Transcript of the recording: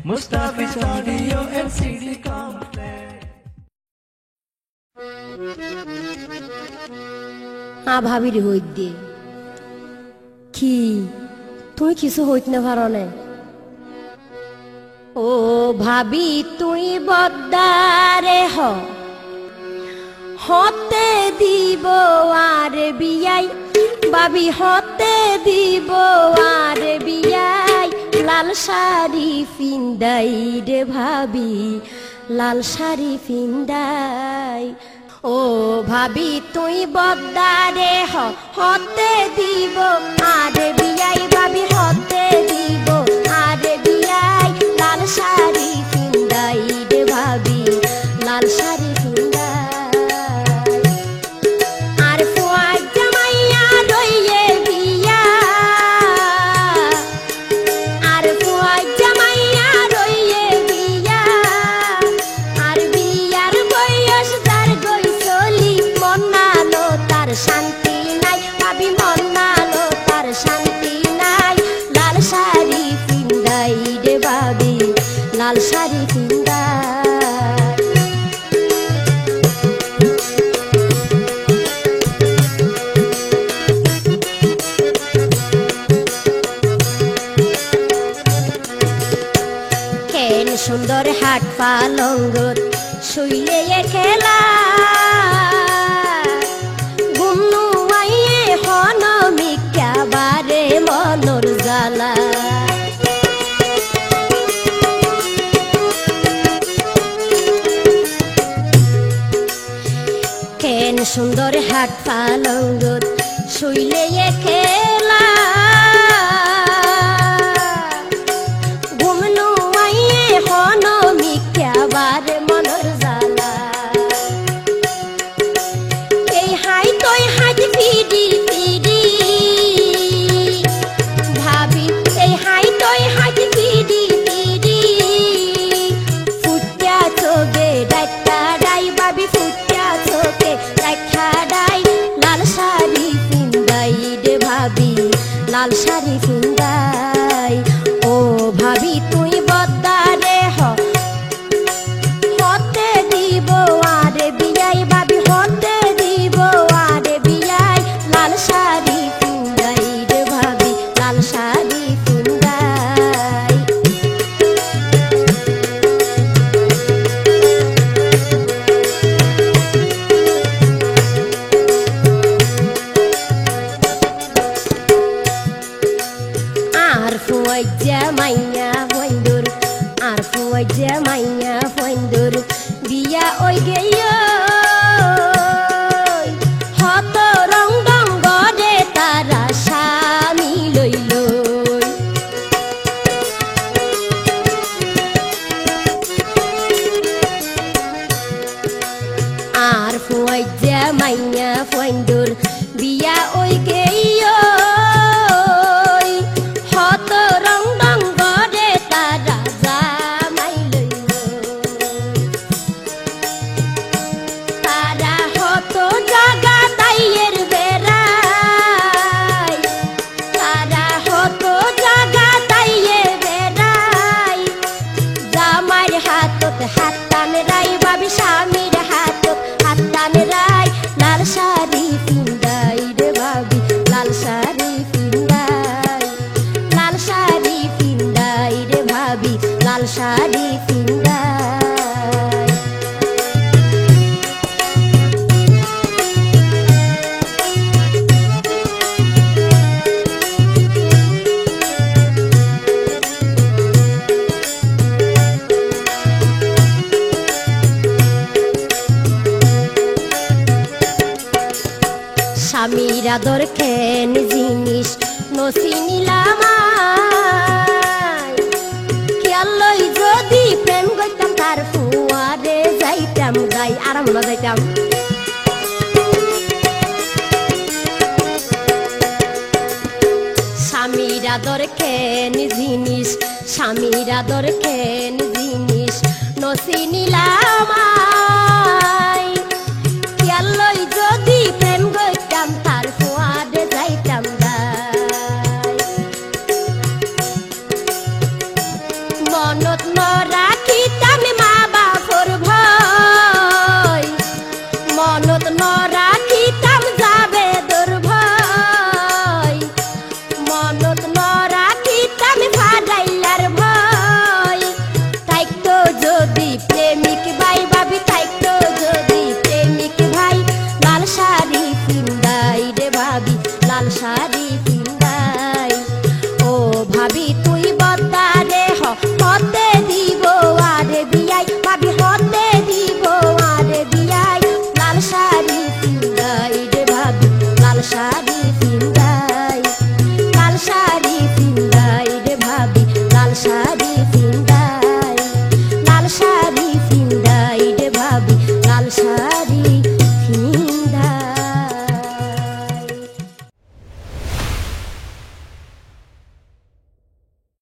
Mustafi's Audio and CD Complex. ভাবির হইত দে কি তুই কিছু হইত না পারো না ও ভাবি তুই বদ্দারে হতে দিব আর বিয়াই ভাবি হতে দিব আর বিয়াই লাল শাড়ি ফিন্দাই রে ভাবি লাল শাড়ি ফিন্দাই ও ভাবি তুই বদ্দারে হতে দিব আর বিয়াই ভাবি হতে দিব আর বিয়াই লাল শাড়ি ফিন্দাই রে ভাবি লাল শাড়ি শান্তি নাই ভাবি মন নালো তার শান্তি নাই লাল শাড়ি ফিন্দাই রে ভাবি লাল শাড়ি ফিন্দাই কেন সুন্দর হাট পালঙ্গত শুইলে খেলা বারে মনোর জালা কেন সুন্দর হাট পালঙ্গত শুইলে খেলা ঘুমনু আইয়ে হন মিথ্যা বারে মনোর জালা এই হাই তোই হাত ফিডি লাল শাড়ি ফিন্দাই ও ভাবি তুই বদ্দারে হতে দিব আরে বিয়াই ভাবি হতে দিব আরে বিয়াই লাল শাড়ি ফিন্দাই রে ভাবি লাল শাড়ি ফিন্দাই মাইয়া বন্ধুর আর ফুয়াইজা মাইয়া বন্ধুর বিয়া ওই গেয় হত রং রং গড়ে তারা স্বামী লইল আর ফুয়াইজা মাইয়া বন্ধুর বিয়া ওই গেয় হাততান রাই ভাবি স্বামীর হাততান রাই লাল শাড়ি ফিন্দাই রে ভাবি লাল শাড়ি ফিন্দাই লাল শাড়ি ফিন্দাই রে ভাবি লাল শাড়ি ফিন্দাই স্বামীর আদর কেন জিনিস নসি নিলাম খেয়াল লই যদি প্রেম করতাম তার ফুয়ারে যাইতাম গাই আরাম না যাইতাম স্বামীর আদর কেন জিনিস স্বামীর আদর কেন জিনিস নসি নিলাম খেয়াল লই যদি প্রেম করতাম তার ফুয়ারে যাইতাম গাই মন বনত নরা